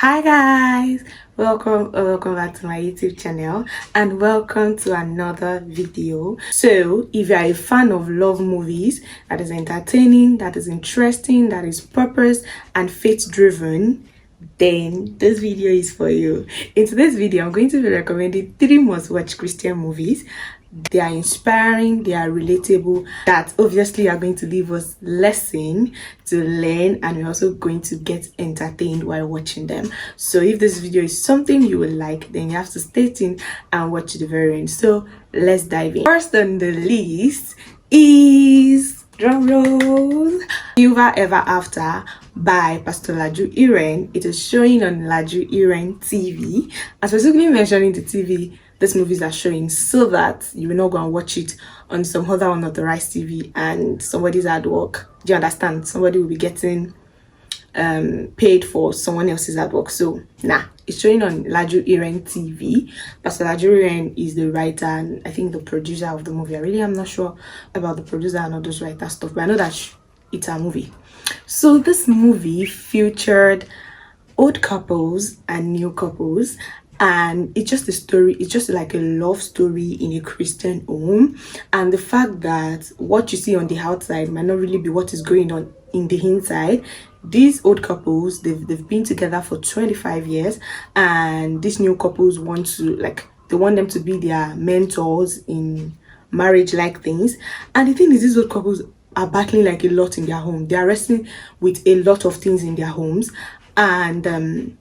Hi guys, welcome back to my YouTube channel and welcome to another video. So if you are a fan of love movies that is entertaining, that is interesting, that is purpose and faith driven, then this video is for you. In today's video I'm going to be recommending 3 must watch Christian movies. They are inspiring, they are relatable, that obviously are going to leave us lesson to learn, and we're also going to get entertained while watching them. So if this video is something you will like, then you have to stay tuned and watch the very end. So let's dive in. First on the list is, drum roll, Silver Ever After by Pastor Laju Iren. It is showing on Laju Iren TV. I'm specifically mentioning the TV these movies are showing so that you will not go and watch it on some other unauthorized TV and somebody's at work. Do you understand? Somebody will be getting paid for someone else's artwork. So it's showing on Laju Iren TV. Pastor Laju Iren is the writer and I think the producer of the movie. I really am not sure about the producer and all those writer stuff, but I know that it's a movie. So this movie featured old couples and new couples, and it's just a story. It's just like a love story in a Christian home, and the fact that what you see on the outside might not really be what is going on in the inside. These old couples, they've been together for 25 years, and these new couples want them to be their mentors in marriage like things. And the thing is, these old couples are battling like a lot in their home. They are wrestling with a lot of things in their homes, and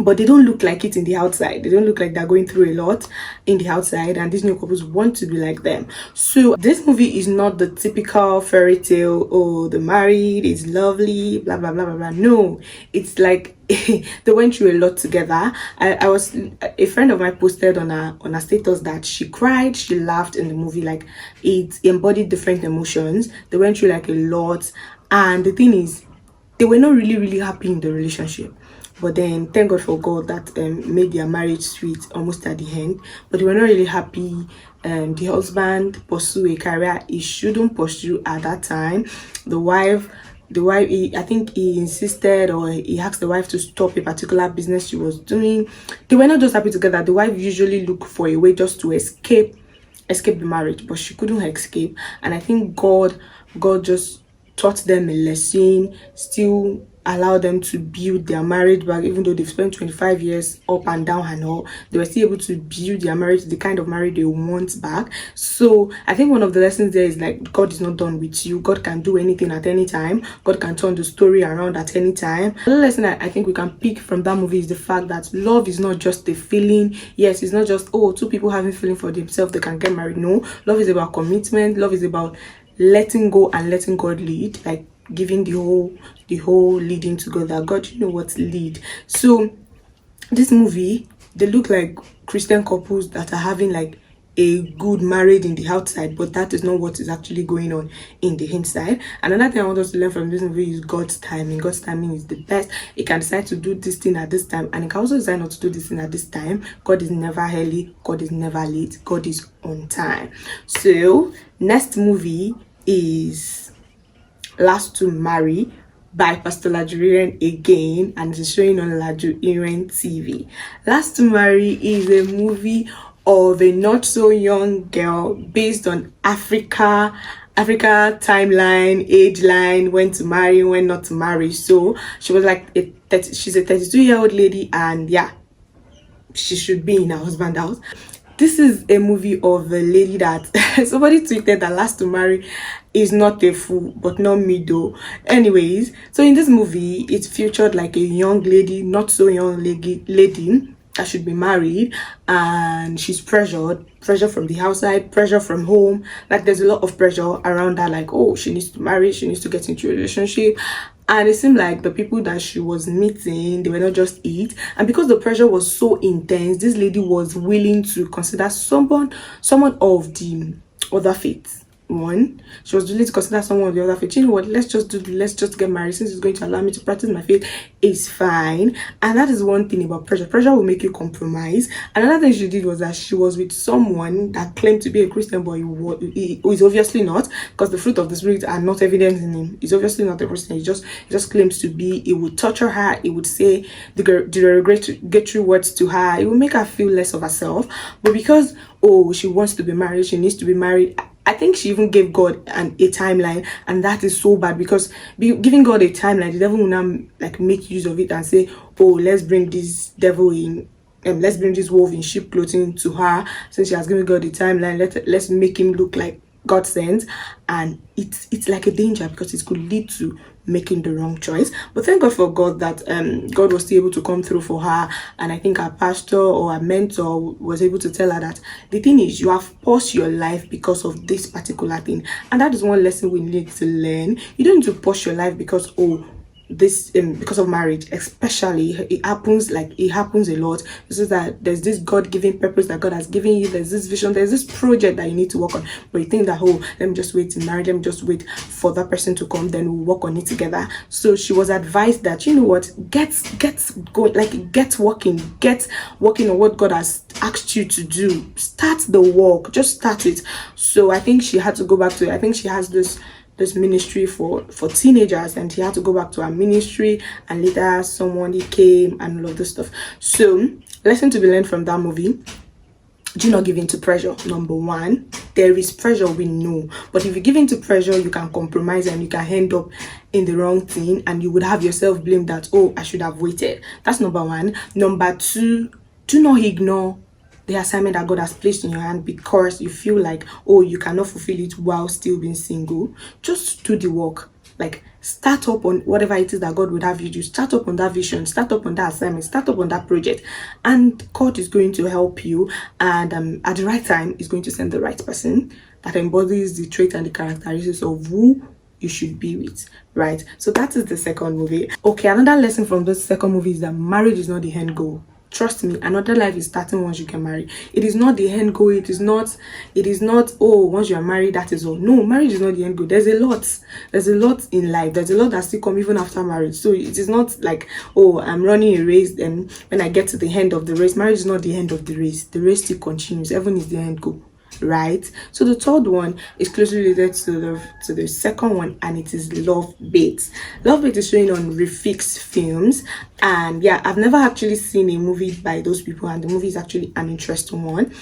but they don't look like it in the outside. They don't look like they're going through a lot in the outside, and these new couples want to be like them. So this movie is not the typical fairy tale, oh, the married is lovely, blah blah blah blah blah. No, it's like they went through a lot together. A friend of mine posted on a status that she cried, she laughed in the movie. Like, it embodied different emotions. They went through like a lot, and the thing is, they were not really happy in the relationship. But then thank God for God that made their marriage sweet almost at the end. But they were not really happy. The husband pursued a career he shouldn't pursue at that time. The wife, I think he insisted, or he asked the wife to stop a particular business she was doing. They were not just happy together. The wife usually looked for a way just to escape the marriage, but she couldn't escape. And I think God just taught them a lesson, still allow them to build their marriage back. Even though they've spent 25 years up and down and all, they were still able to build their marriage, the kind of marriage they want back. So I think one of the lessons there is, like, God is not done with you. God can do anything at any time. God can turn the story around at any time. Another lesson I think we can pick from that movie is the fact that love is not just a feeling. Yes, it's not just, oh, two people having feeling for themselves, they can get married. No, love is about commitment. Love is about letting go and letting God lead, like giving the whole leading to God, that God, you know what, lead. So this movie, they look like Christian couples that are having like a good marriage in the outside, but that is not what is actually going on in the inside. And another thing I want us to learn from this movie is God's timing. God's timing is the best. He can decide to do this thing at this time, and he can also decide not to do this thing at this time. God is never early, God is never late, God is on time. So next movie is Last to Marry by Pastor Laju Iren again, and it's showing on Laju Iren TV. Last to Marry is a movie of a not so young girl based on Africa timeline, age line, when to marry, when not to marry. So she was like she's a 32-year-old lady, and yeah, she should be in her husband's house. This is a movie of a lady that somebody tweeted that Last to Marry is not a fool, but not me though. Anyways, so in this movie, it featured like a young lady, not so young lady that should be married, and she's pressure from the outside, pressure from home. Like, there's a lot of pressure around her, like, oh, she needs to marry, she needs to get into a relationship. And it seemed like the people that she was meeting, they were not just it. And because the pressure was so intense, this lady was willing to consider someone of the other faith. one. She was willing to consider someone of the other faith. You know what, let's just get married, since it's going to allow me to practice my faith. It's fine. And that is one thing about pressure will make you compromise. Another thing she did was that she was with someone that claimed to be a Christian, but he is obviously not, because the fruit of the spirit are not evident in him. He's obviously not a Christian. He just claims to be. He would torture her. He would say the derogatory words to her. It would make her feel less of herself. But because she wants to be married, she needs to be married. I think she even gave God a timeline, and that is so bad, because giving God a timeline, the devil will now like make use of it and say, let's bring this devil in, let's bring this wolf in sheep clothing to her, since she has given God a timeline. Let's make him look like God sent, and it's like a danger, because it could lead to making the wrong choice. But thank God for God that God was still able to come through for her. And I think our pastor or our mentor was able to tell her that the thing is, you have paused your life because of this particular thing. And that is one lesson we need to learn. You don't need to pause your life because because of marriage. Especially, it happens a lot. This is that there's this God-given purpose that God has given you. There's this vision, there's this project that you need to work on, but you think that, let me just wait to marry, let me just wait for that person to come, then we'll work on it together. So she was advised that, you know what, get working on what God has asked you to do. Start the work, just start it. So I think she had to go back to, I think she has this ministry for teenagers, and she had to go back to her ministry, and later someone came and all of this stuff. So lesson to be learned from that movie: do not give in to pressure. Number one, there is pressure, we know, but if you give in to pressure, you can compromise and you can end up in the wrong thing, and you would have yourself blamed that, I should have waited. That's number one. Number two, do not ignore the assignment that God has placed in your hand because you feel like, you cannot fulfill it while still being single. Just do the work. Like, start up on whatever it is that God would have you do. Start up on that vision, start up on that assignment, start up on that project, and God is going to help you. And at the right time, is going to send the right person that embodies the trait and the characteristics of who you should be with, right? So that is the second movie. Okay, another lesson from this second movie is that marriage is not the end goal. Trust me, another life is starting once you get married. It is not the end goal. It is not once you are married, that is all. No, marriage is not the end goal. There's a lot in life. There's a lot that still come even after marriage. So it is not like, I'm running a race, and when I get to the end of the race, marriage is not the end of the race. The race still continues. Heaven is the end goal, right? So the third one is closely related to the second one, and it is Love Bait. Love Bait is showing on Refix Films, and yeah, I've never actually seen a movie by those people, and the movie is actually an interesting one.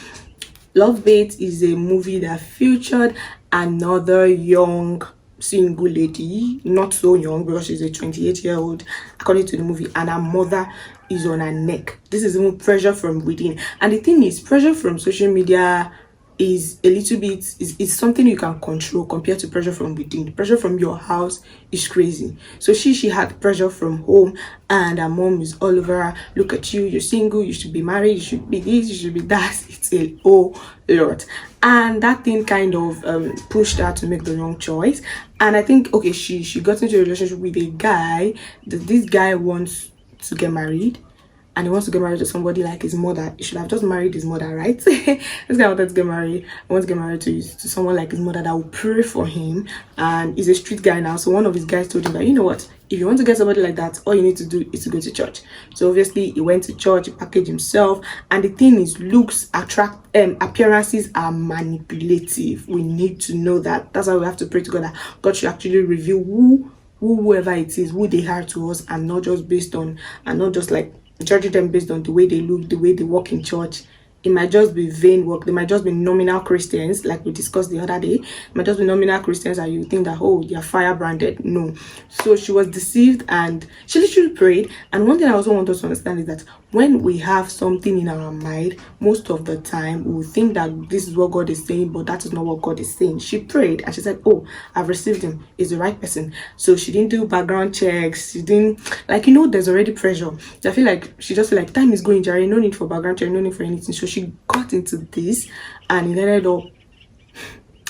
Love Bait is a movie that featured another young single lady, not so young because she's a 28-year-old according to the movie, and her mother is on her neck. This is even pressure from within. And the thing is, pressure from social media is a little bit is something you can control compared to pressure from within. Pressure from your house is crazy. So she had pressure from home, and her mom is all over her. Look at you, you're single, you should be married, you should be this, you should be that. It's a whole lot, and that thing kind of pushed her to make the wrong choice. And I think she got into a relationship with a guy. This guy wants to get married, and he wants to get married to somebody like his mother. He should have just married his mother, right? This guy wanted to get married. I want to get married to someone like his mother that will pray for him. And he's a street guy now. So one of his guys told him that, you know what? If you want to get somebody like that, all you need to do is to go to church. So obviously he went to church, he packaged himself. And the thing is, looks appearances are manipulative. We need to know that. That's why we have to pray to God that God should actually reveal whoever it is, who they are to us, and not just like judging them based on the way they look, the way they walk in church. It might just be vain work. They might just be nominal Christians, like we discussed the other day. It might just be nominal Christians, and you think that, they are fire branded. No. So she was deceived, and she literally prayed. And one thing I also want us to understand is that when we have something in our mind, most of the time we will think that this is what God is saying, but that is not what God is saying. She prayed and she said, I've received him. He's the right person. So she didn't do background checks. She didn't, there's already pressure. I feel like she just feel like time is going, Jerry. No need for background check, no need for anything. So she got into this, and it ended up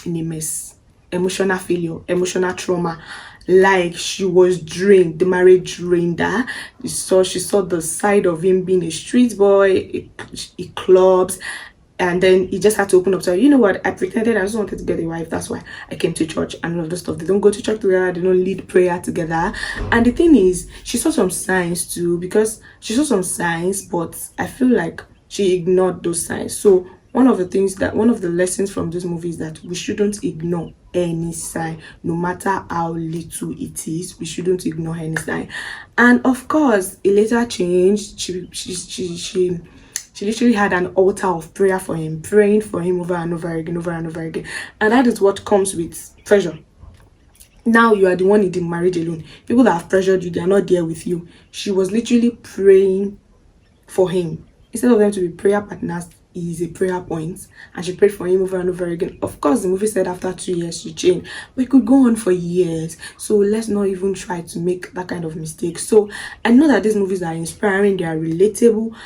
in a mess. Emotional failure, emotional trauma. Like, she was drained. The marriage drained her. She saw the side of him being a street boy, he clubs, And then he just had to open up to her. You know what? I pretended I just wanted to get a wife. That's why I came to church and all of the stuff. They don't go to church together. They don't lead prayer together. And the thing is, she saw some signs too, because she saw some signs, but I feel like she ignored those signs. So one of the lessons from this movie is that we shouldn't ignore any sign, no matter how little it is. We shouldn't ignore any sign. And of course, it later changed. She literally had an altar of prayer for him, praying for him over and over again, over and over again. And that is what comes with pressure. Now you are the one in the marriage alone. People that have pressured you, they are not there with you. She was literally praying for him. Instead of them to be prayer partners, he is a prayer point. And she prayed for him over and over again. Of course, the movie said after 2 years she changed. But it could go on for years. So let's not even try to make that kind of mistake. So I know that these movies are inspiring. They are relatable.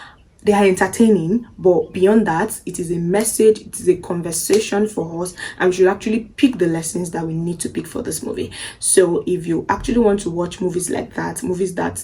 They are entertaining, but beyond that, it is a message, it is a conversation for us, and we should actually pick the lessons that we need to pick for this movie. So if you actually want to watch movies like that, movies that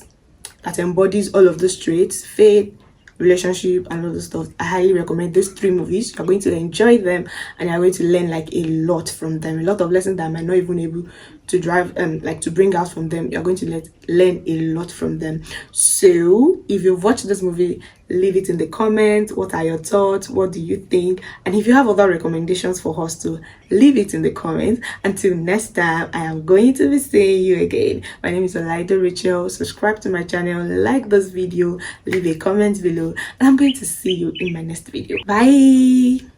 embodies all of those traits, faith, relationship, and all the stuff, I highly recommend these 3 movies. You're going to enjoy them, and you're going to learn like a lot from them, a lot of lessons that I might not even able to to bring out from them. You're going to learn a lot from them. So if you've watched this movie, leave it in the comments. What are your thoughts? What do you think? And if you have other recommendations for us to, leave it in the comments. Until next time, I am going to be seeing you again. My name is Olaide Rachel. Subscribe to my channel, like this video, leave a comment below, and I'm going to see you in my next video. Bye.